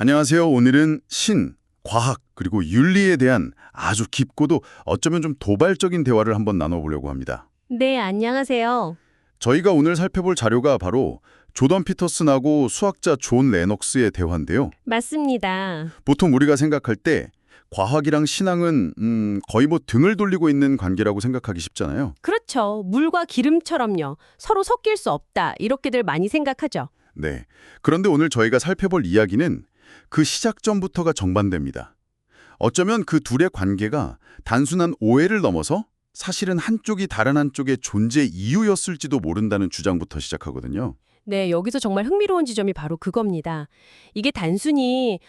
안녕하세요. 오늘은 신, 과학, 그리고 윤리에 대한 아주 깊고도 어쩌면 좀 도발적인 대화를 한번 나눠보려고 합니다. 네, 안녕하세요. 저희가 오늘 살펴볼 자료가 바로 조던 피터슨하고 수학자 존 레녹스의 대화인데요. 맞습니다. 보통 우리가 생각할 때 과학이랑 신앙은 거의 뭐 등을 돌리고 있는 관계라고 생각하기 쉽잖아요. 그렇죠. 물과 기름처럼요. 서로 섞일 수 없다. 이렇게들 많이 생각하죠. 네. 그런데 오늘 저희가 살펴볼 이야기는 그 시작점부터가 정반대입니다. 어쩌면 그 둘의 관계가 단순한 오해를 넘어서 사실은 한쪽이 다른 한쪽의 존재 이유였을지도 모른다는 주장부터 시작하거든요. 네, 여기서 정말 흥미로운 지점이 바로 그겁니다. 이게 단순히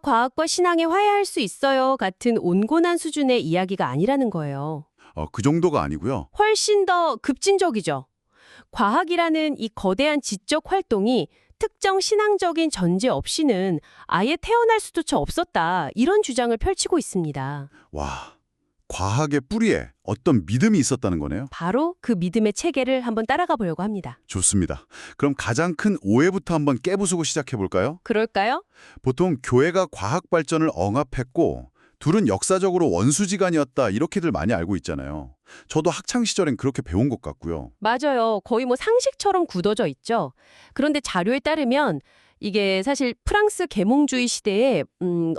과학과 신앙이 화해할 수 있어요 같은 온건한 수준의 이야기가 아니라는 거예요. 그 정도가 아니고요. 훨씬 더 급진적이죠. 과학이라는 이 거대한 지적 활동이 특정 신앙적인 전제 없이는 아예 태어날 수조차 없었다. 이런 주장을 펼치고 있습니다. 와, 과학의 뿌리에 어떤 믿음이 있었다는 거네요. 바로 그 믿음의 체계를 한번 따라가 보려고 합니다. 좋습니다. 그럼 가장 큰 오해부터 한번 깨부수고 시작해볼까요? 그럴까요? 보통 교회가 과학 발전을 억압했고 둘은 역사적으로 원수지간이었다 이렇게들 많이 알고 있잖아요. 저도 학창 시절엔 그렇게 배운 것 같고요. 맞아요. 거의 뭐 상식처럼 굳어져 있죠. 그런데 자료에 따르면 이게 사실 프랑스 계몽주의 시대에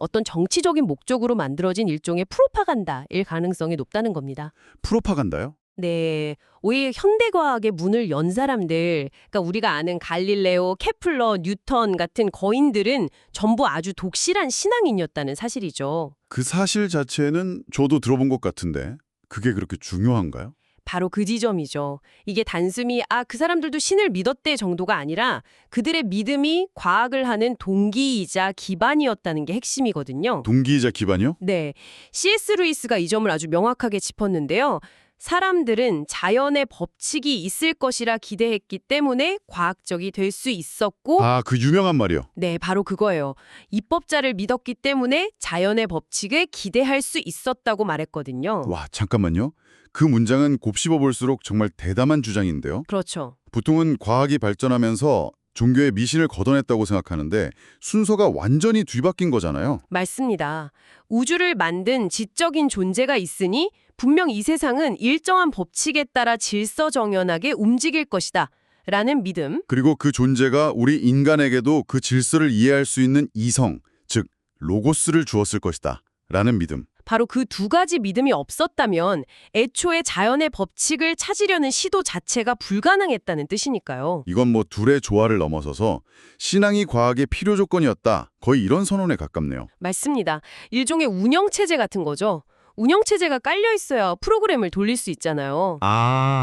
어떤 정치적인 목적으로 만들어진 일종의 프로파간다일 가능성이 높다는 겁니다. 프로파간다요? 네, 오히려 현대과학의 문을 연 사람들, 그러니까 우리가 아는 갈릴레오, 케플러, 뉴턴 같은 거인들은 전부 아주 독실한 신앙인이었다는 사실이죠. 그 사실 자체는 저도 들어본 것 같은데 그게 그렇게 중요한가요? 바로 그 지점이죠. 이게 단순히 그 사람들도 신을 믿었대 정도가 아니라 그들의 믿음이 과학을 하는 동기이자 기반이었다는 게 핵심이거든요. 동기이자 기반이요? 네, C.S. 루이스가 이 점을 아주 명확하게 짚었는데요. 사람들은 자연의 법칙이 있을 것이라 기대했기 때문에 과학적이 될 수 있었고, 그 유명한 말이요. 네, 바로 그거예요. 입법자를 믿었기 때문에 자연의 법칙을 기대할 수 있었다고 말했거든요. 와, 잠깐만요. 그 문장은 곱씹어 볼수록 정말 대담한 주장인데요. 그렇죠. 보통은 과학이 발전하면서 종교의 미신을 걷어냈다고 생각하는데 순서가 완전히 뒤바뀐 거잖아요. 맞습니다. 우주를 만든 지적인 존재가 있으니 분명 이 세상은 일정한 법칙에 따라 질서정연하게 움직일 것이다. 라는 믿음. 그리고 그 존재가 우리 인간에게도 그 질서를 이해할 수 있는 이성, 즉 로고스를 주었을 것이다. 라는 믿음. 바로 그 두 가지 믿음이 없었다면 애초에 자연의 법칙을 찾으려는 시도 자체가 불가능했다는 뜻이니까요. 이건 뭐 둘의 조화를 넘어서서 신앙이 과학의 필요 조건이었다. 거의 이런 선언에 가깝네요. 맞습니다. 일종의 운영체제 같은 거죠. 운영체제가 깔려 있어야 프로그램을 돌릴 수 있잖아요.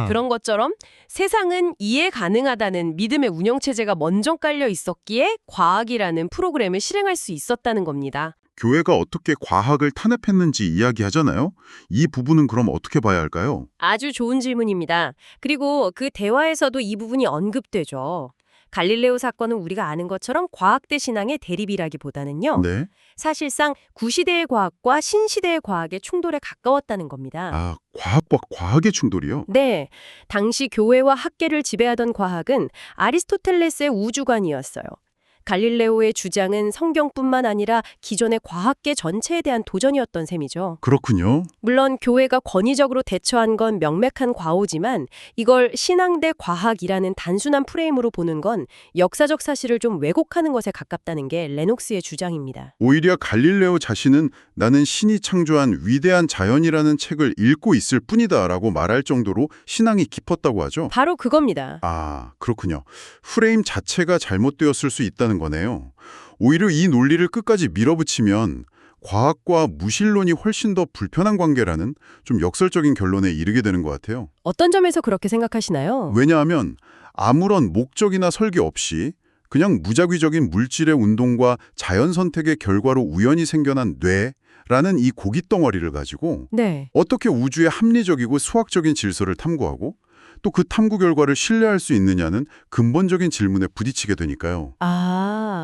그런 것처럼 세상은 이해 가능하다는 믿음의 운영체제가 먼저 깔려 있었기에 과학이라는 프로그램을 실행할 수 있었다는 겁니다. 교회가 어떻게 과학을 탄압했는지 이야기하잖아요. 이 부분은 그럼 어떻게 봐야 할까요? 아주 좋은 질문입니다. 그리고 그 대화에서도 이 부분이 언급되죠. 갈릴레오 사건은 우리가 아는 것처럼 과학 대 신앙의 대립이라기보다는요. 네. 사실상 구시대의 과학과 신시대의 과학의 충돌에 가까웠다는 겁니다. 과학과 과학의 충돌이요? 네, 당시 교회와 학계를 지배하던 과학은 아리스토텔레스의 우주관이었어요. 갈릴레오의 주장은 성경뿐만 아니라 기존의 과학계 전체에 대한 도전이었던 셈이죠. 그렇군요. 물론 교회가 권위적으로 대처한 건 명백한 과오지만 이걸 신앙 대 과학이라는 단순한 프레임으로 보는 건 역사적 사실을 좀 왜곡하는 것에 가깝다는 게 레녹스의 주장입니다. 오히려 갈릴레오 자신은 나는 신이 창조한 위대한 자연이라는 책을 읽고 있을 뿐이다라고 말할 정도로 신앙이 깊었다고 하죠. 바로 그겁니다. 그렇군요. 프레임 자체가 잘못되었을 수 있다는 거네요. 오히려 이 논리를 끝까지 밀어붙이면 과학과 무신론이 훨씬 더 불편한 관계라는 좀 역설적인 결론에 이르게 되는 것 같아요. 어떤 점에서 그렇게 생각하시나요? 왜냐하면 아무런 목적이나 설계 없이 그냥 무작위적인 물질의 운동과 자연 선택의 결과로 우연히 생겨난 뇌라는 이 고깃덩어리를 가지고 네. 어떻게 우주의 합리적이고 수학적인 질서를 탐구하고 또 그 탐구 결과를 신뢰할 수 있느냐는 근본적인 질문에 부딪히게 되니까요.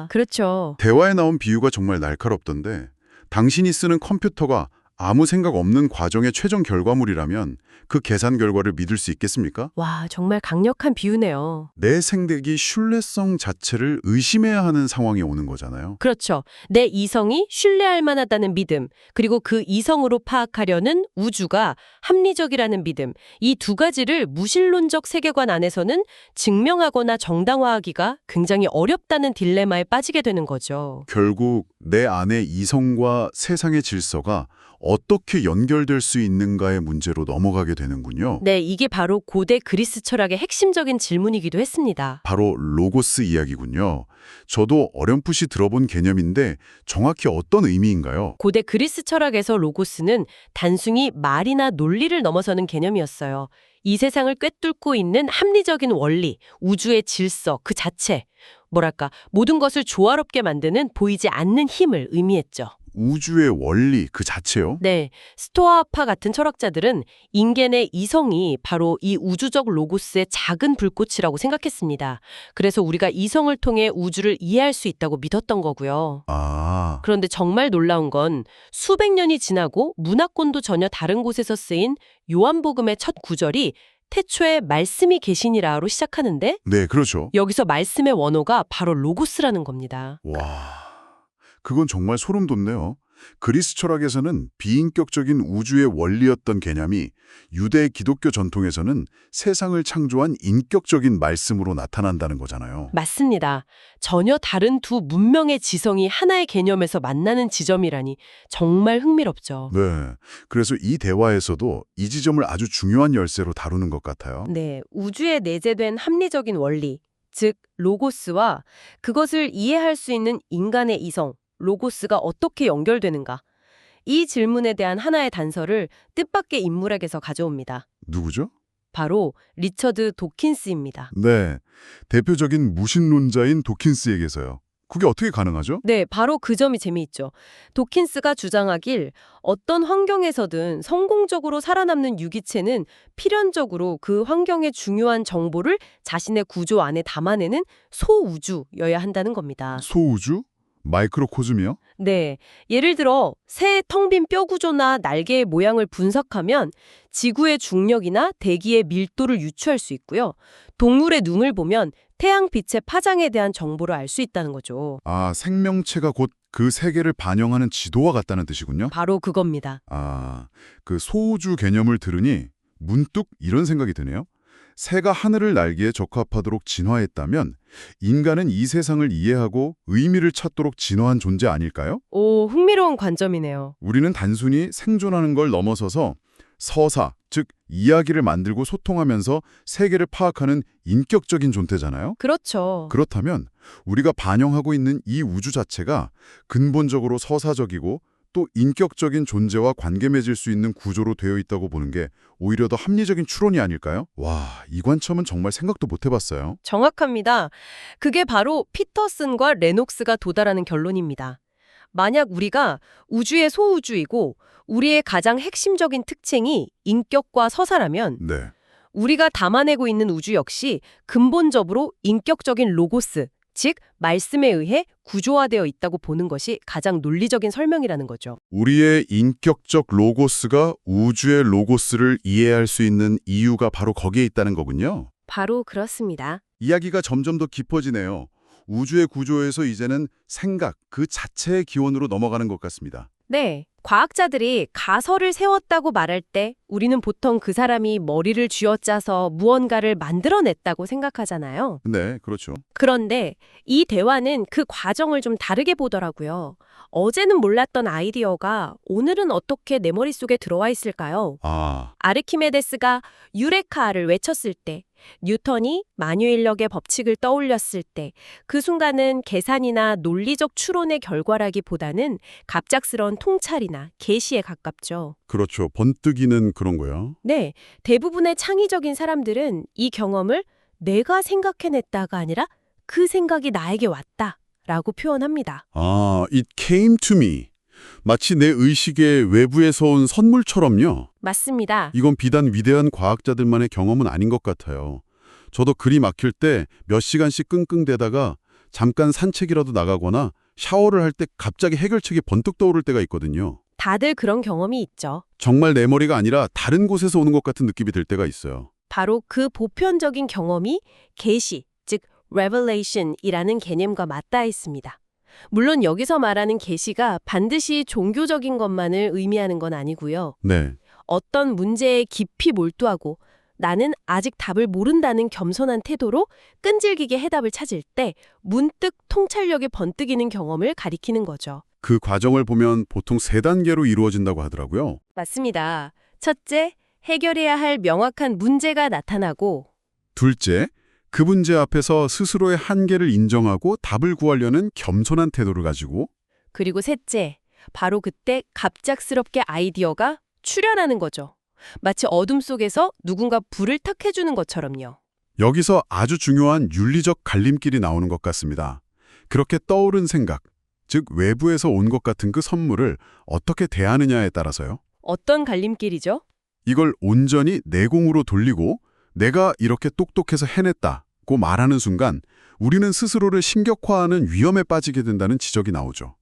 그렇죠. 대화에 나온 비유가 정말 날카롭던데 당신이 쓰는 컴퓨터가 아무 생각 없는 과정의 최종 결과물이라면 그 계산 결과를 믿을 수 있겠습니까? 와, 정말 강력한 비유네요. 내 생각이 신뢰성 자체를 의심해야 하는 상황이 오는 거잖아요. 그렇죠. 내 이성이 신뢰할 만하다는 믿음, 그리고 그 이성으로 파악하려는 우주가 합리적이라는 믿음, 이 두 가지를 무신론적 세계관 안에서는 증명하거나 정당화하기가 굉장히 어렵다는 딜레마에 빠지게 되는 거죠. 결국 내 안의 이성과 세상의 질서가 어떻게 연결될 수 있는가의 문제로 넘어가게 되는군요. 네, 이게 바로 고대 그리스 철학의 핵심적인 질문이기도 했습니다. 바로 로고스 이야기군요. 저도 어렴풋이 들어본 개념인데 정확히 어떤 의미인가요? 고대 그리스 철학에서 로고스는 단순히 말이나 논리를 넘어서는 개념이었어요. 이 세상을 꿰뚫고 있는 합리적인 원리, 우주의 질서 그 자체, 뭐랄까 모든 것을 조화롭게 만드는 보이지 않는 힘을 의미했죠. 우주의 원리 그 자체요? 네, 스토아파 같은 철학자들은 인간의 이성이 바로 이 우주적 로고스의 작은 불꽃이라고 생각했습니다. 그래서 우리가 이성을 통해 우주를 이해할 수 있다고 믿었던 거고요. 아, 그런데 정말 놀라운 건 수백 년이 지나고 문화권도 전혀 다른 곳에서 쓰인 요한복음의 첫 구절이 태초에 말씀이 계시니라로 시작하는데 네, 그렇죠. 여기서 말씀의 원어가 바로 로고스라는 겁니다. 와, 그건 정말 소름 돋네요. 그리스 철학에서는 비인격적인 우주의 원리였던 개념이 유대 기독교 전통에서는 세상을 창조한 인격적인 말씀으로 나타난다는 거잖아요. 맞습니다. 전혀 다른 두 문명의 지성이 하나의 개념에서 만나는 지점이라니 정말 흥미롭죠. 네, 그래서 이 대화에서도 이 지점을 아주 중요한 열쇠로 다루는 것 같아요. 네, 우주에 내재된 합리적인 원리, 즉 로고스와 그것을 이해할 수 있는 인간의 이성, 로고스가 어떻게 연결되는가? 이 질문에 대한 하나의 단서를 뜻밖의 인물에게서 가져옵니다. 누구죠? 바로 리처드 도킨스입니다. 네, 대표적인 무신론자인 도킨스에게서요. 그게 어떻게 가능하죠? 네, 바로 그 점이 재미있죠. 도킨스가 주장하길 어떤 환경에서든 성공적으로 살아남는 유기체는 필연적으로 그 환경의 중요한 정보를 자신의 구조 안에 담아내는 소우주여야 한다는 겁니다. 소우주? 마이크로코즘이요? 네, 예를 들어 새의 텅 빈 뼈 구조나 날개의 모양을 분석하면 지구의 중력이나 대기의 밀도를 유추할 수 있고요. 동물의 눈을 보면 태양빛의 파장에 대한 정보를 알 수 있다는 거죠. 아, 생명체가 곧 그 세계를 반영하는 지도와 같다는 뜻이군요. 바로 그겁니다. 아, 그 소우주 개념을 들으니 문득 이런 생각이 드네요. 새가 하늘을 날기에 적합하도록 진화했다면 인간은 이 세상을 이해하고 의미를 찾도록 진화한 존재 아닐까요? 오, 흥미로운 관점이네요. 우리는 단순히 생존하는 걸 넘어서서 서사, 즉 이야기를 만들고 소통하면서 세계를 파악하는 인격적인 존재잖아요. 그렇죠. 그렇다면 우리가 반영하고 있는 이 우주 자체가 근본적으로 서사적이고 또 인격적인 존재와 관계 맺을 수 있는 구조로 되어 있다고 보는 게 오히려 더 합리적인 추론이 아닐까요? 와, 이 관점은 정말 생각도 못 해봤어요. 정확합니다. 그게 바로 피터슨과 레녹스가 도달하는 결론입니다. 만약 우리가 우주의 소우주이고 우리의 가장 핵심적인 특징이 인격과 서사라면 네. 우리가 담아내고 있는 우주 역시 근본적으로 인격적인 로고스, 즉 말씀에 의해 구조화되어 있다고 보는 것이 가장 논리적인 설명이라는 거죠. 우리의 인격적 로고스가 우주의 로고스를 이해할 수 있는 이유가 바로 거기에 있다는 거군요. 바로 그렇습니다. 이야기가 점점 더 깊어지네요. 우주의 구조에서 이제는 생각 그 자체의 기원으로 넘어가는 것 같습니다. 네, 과학자들이 가설을 세웠다고 말할 때 우리는 보통 그 사람이 머리를 쥐어짜서 무언가를 만들어냈다고 생각하잖아요. 네, 그렇죠. 그런데 이 대화는 그 과정을 좀 다르게 보더라고요. 어제는 몰랐던 아이디어가 오늘은 어떻게 내 머릿속에 들어와 있을까요? 아, 아르키메데스가 유레카를 외쳤을 때, 뉴턴이 만유인력의 법칙을 떠올렸을 때, 그 순간은 계산이나 논리적 추론의 결과라기보다는 갑작스러운 통찰이나 계시에 가깝죠. 그렇죠. 번뜩이는 그런 거요. 네, 대부분의 창의적인 사람들은 이 경험을 내가 생각해냈다가 아니라 그 생각이 나에게 왔다 라고 표현합니다. 아, it came to me. 마치 내 의식의 외부에서 온 선물처럼요. 맞습니다. 이건 비단 위대한 과학자들만의 경험은 아닌 것 같아요. 저도 글이 막힐 때 몇 시간씩 끙끙대다가 잠깐 산책이라도 나가거나 샤워를 할 때 갑자기 해결책이 번뜩 떠오를 때가 있거든요. 다들 그런 경험이 있죠. 정말 내 머리가 아니라 다른 곳에서 오는 것 같은 느낌이 들 때가 있어요. 바로 그 보편적인 경험이 계시, 즉 revelation이라는 개념과 맞닿아 있습니다. 물론 여기서 말하는 계시가 반드시 종교적인 것만을 의미하는 건 아니고요. 네. 어떤 문제에 깊이 몰두하고 나는 아직 답을 모른다는 겸손한 태도로 끈질기게 해답을 찾을 때 문득 통찰력이 번뜩이는 경험을 가리키는 거죠. 그 과정을 보면 보통 3단계로 이루어진다고 하더라고요. 맞습니다. 첫째, 해결해야 할 명확한 문제가 나타나고 둘째, 그 문제 앞에서 스스로의 한계를 인정하고 답을 구하려는 겸손한 태도를 가지고 그리고 셋째, 바로 그때 갑작스럽게 아이디어가 출현하는 거죠. 마치 어둠 속에서 누군가 불을 탁 해주는 것처럼요. 여기서 아주 중요한 윤리적 갈림길이 나오는 것 같습니다. 그렇게 떠오른 생각, 즉 외부에서 온 것 같은 그 선물을 어떻게 대하느냐에 따라서요. 어떤 갈림길이죠? 이걸 온전히 내공으로 돌리고 내가 이렇게 똑똑해서 해냈다고 말하는 순간 우리는 스스로를 신격화하는 위험에 빠지게 된다는 지적이 나오죠.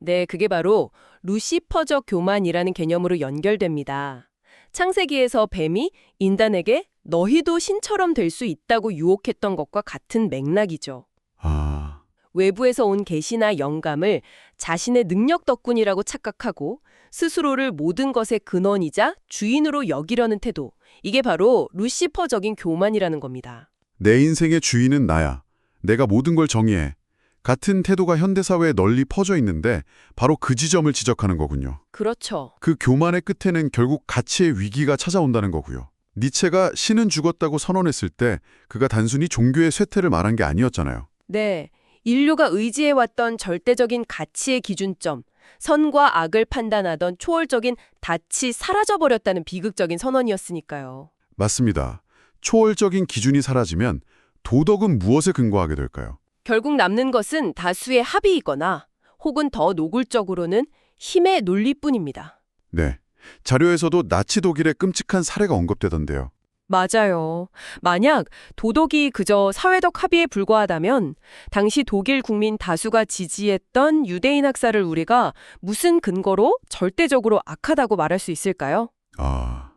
네, 그게 바로 루시퍼적 교만이라는 개념으로 연결됩니다. 창세기에서 뱀이 인간에게 너희도 신처럼 될 수 있다고 유혹했던 것과 같은 맥락이죠. 아, 외부에서 온 계시나 영감을 자신의 능력 덕분이라고 착각하고 스스로를 모든 것의 근원이자 주인으로 여기려는 태도. 이게 바로 루시퍼적인 교만이라는 겁니다. 내 인생의 주인은 나야. 내가 모든 걸 정의해. 같은 태도가 현대사회에 널리 퍼져 있는데 바로 그 지점을 지적하는 거군요. 그렇죠. 그 교만의 끝에는 결국 가치의 위기가 찾아온다는 거고요. 니체가 신은 죽었다고 선언했을 때 그가 단순히 종교의 쇠퇴를 말한 게 아니었잖아요. 네, 인류가 의지해왔던 절대적인 가치의 기준점, 선과 악을 판단하던 초월적인 닻이 사라져버렸다는 비극적인 선언이었으니까요. 맞습니다. 초월적인 기준이 사라지면 도덕은 무엇에 근거하게 될까요? 결국 남는 것은 다수의 합의이거나 혹은 더 노골적으로는 힘의 논리뿐입니다. 네. 자료에서도 나치 독일의 끔찍한 사례가 언급되던데요. 맞아요. 만약 도덕이 그저 사회적 합의에 불과하다면 당시 독일 국민 다수가 지지했던 유대인 학살을 우리가 무슨 근거로 절대적으로 악하다고 말할 수 있을까요? 아,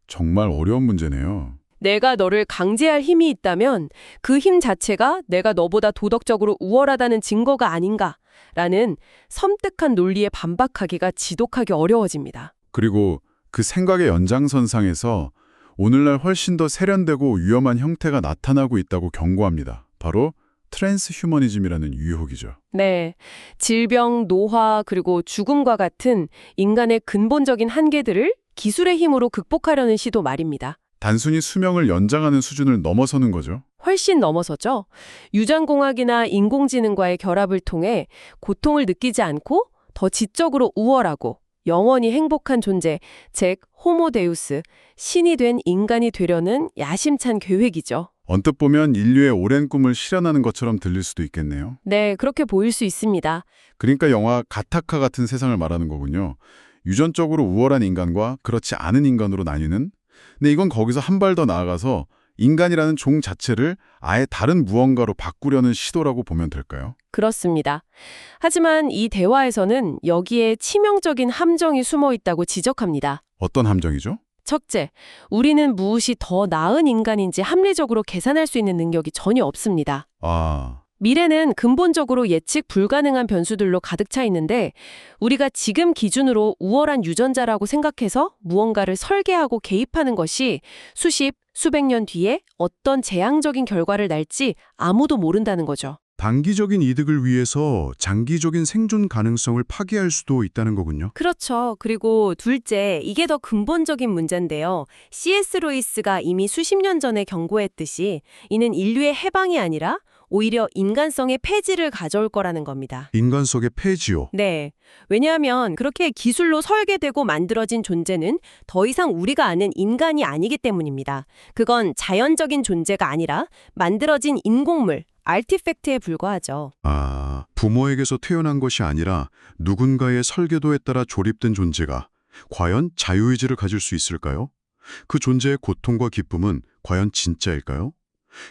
정말 어려운 문제네요. 내가 너를 강제할 힘이 있다면 그 힘 자체가 내가 너보다 도덕적으로 우월하다는 증거가 아닌가라는 섬뜩한 논리에 반박하기가 지독하게 어려워집니다. 그리고 그 생각의 연장선상에서 오늘날 훨씬 더 세련되고 위험한 형태가 나타나고 있다고 경고합니다. 바로 트랜스휴머니즘이라는 유혹이죠. 네, 질병, 노화, 그리고 죽음과 같은 인간의 근본적인 한계들을 기술의 힘으로 극복하려는 시도 말입니다. 단순히 수명을 연장하는 수준을 넘어서는 거죠. 훨씬 넘어서죠. 유전공학이나 인공지능과의 결합을 통해 고통을 느끼지 않고 더 지적으로 우월하고 영원히 행복한 존재, 즉 호모데우스, 신이 된 인간이 되려는 야심찬 계획이죠. 언뜻 보면 인류의 오랜 꿈을 실현하는 것처럼 들릴 수도 있겠네요. 네, 그렇게 보일 수 있습니다. 그러니까 영화 가타카 같은 세상을 말하는 거군요. 유전적으로 우월한 인간과 그렇지 않은 인간으로 나뉘는. 근데 이건 거기서 한 발 더 나아가서 인간이라는 종 자체를 아예 다른 무언가로 바꾸려는 시도라고 보면 될까요? 그렇습니다. 하지만 이 대화에서는 여기에 치명적인 함정이 숨어 있다고 지적합니다. 어떤 함정이죠? 첫째, 우리는 무엇이 더 나은 인간인지 합리적으로 계산할 수 있는 능력이 전혀 없습니다. 아, 미래는 근본적으로 예측 불가능한 변수들로 가득 차 있는데 우리가 지금 기준으로 우월한 유전자라고 생각해서 무언가를 설계하고 개입하는 것이 수십, 수백 년 뒤에 어떤 재앙적인 결과를 날지 아무도 모른다는 거죠. 단기적인 이득을 위해서 장기적인 생존 가능성을 파괴할 수도 있다는 거군요. 그렇죠. 그리고 둘째, 이게 더 근본적인 문제인데요. C.S. 루이스가 이미 수십 년 전에 경고했듯이 이는 인류의 해방이 아니라 오히려 인간성의 폐지를 가져올 거라는 겁니다. 인간성의 폐지요. 네. 왜냐하면 그렇게 기술로 설계되고 만들어진 존재는 더 이상 우리가 아는 인간이 아니기 때문입니다. 그건 자연적인 존재가 아니라 만들어진 인공물, 아티팩트에 불과하죠. 아, 부모에게서 태어난 것이 아니라 누군가의 설계도에 따라 조립된 존재가 과연 자유의지를 가질 수 있을까요? 그 존재의 고통과 기쁨은 과연 진짜일까요?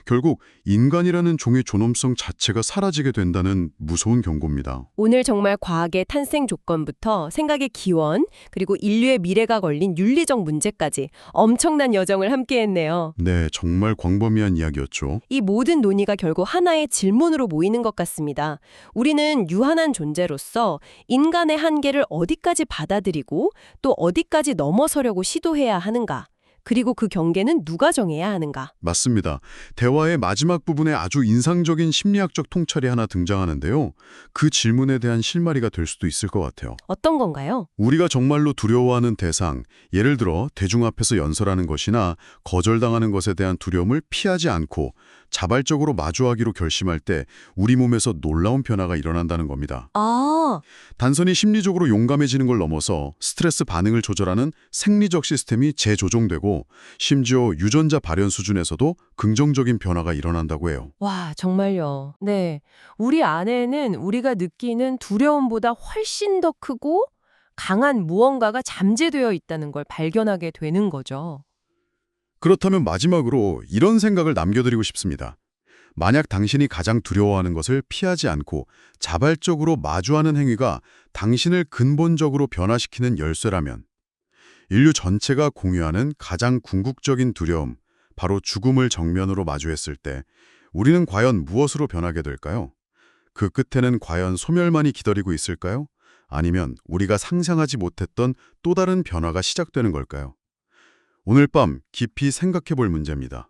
결국 인간이라는 종의 존엄성 자체가 사라지게 된다는 무서운 경고입니다. 오늘 정말 과학의 탄생 조건부터 생각의 기원, 그리고 인류의 미래가 걸린 윤리적 문제까지 엄청난 여정을 함께했네요. 네, 정말 광범위한 이야기였죠. 이 모든 논의가 결국 하나의 질문으로 모이는 것 같습니다. 우리는 유한한 존재로서 인간의 한계를 어디까지 받아들이고 또 어디까지 넘어서려고 시도해야 하는가? 그리고 그 경계는 누가 정해야 하는가? 맞습니다. 대화의 마지막 부분에 아주 인상적인 심리학적 통찰이 하나 등장하는데요. 그 질문에 대한 실마리가 될 수도 있을 것 같아요. 어떤 건가요? 우리가 정말로 두려워하는 대상, 예를 들어 대중 앞에서 연설하는 것이나 거절당하는 것에 대한 두려움을 피하지 않고 자발적으로 마주하기로 결심할 때 우리 몸에서 놀라운 변화가 일어난다는 겁니다. 아, 단순히 심리적으로 용감해지는 걸 넘어서 스트레스 반응을 조절하는 생리적 시스템이 재조정되고 심지어 유전자 발현 수준에서도 긍정적인 변화가 일어난다고 해요. 와, 정말요. 네. 우리 안에는 우리가 느끼는 두려움보다 훨씬 더 크고 강한 무언가가 잠재되어 있다는 걸 발견하게 되는 거죠. 그렇다면 마지막으로 이런 생각을 남겨드리고 싶습니다. 만약 당신이 가장 두려워하는 것을 피하지 않고 자발적으로 마주하는 행위가 당신을 근본적으로 변화시키는 열쇠라면 인류 전체가 공유하는 가장 궁극적인 두려움, 바로 죽음을 정면으로 마주했을 때 우리는 과연 무엇으로 변하게 될까요? 그 끝에는 과연 소멸만이 기다리고 있을까요? 아니면 우리가 상상하지 못했던 또 다른 변화가 시작되는 걸까요? 오늘 밤 깊이 생각해 볼 문제입니다.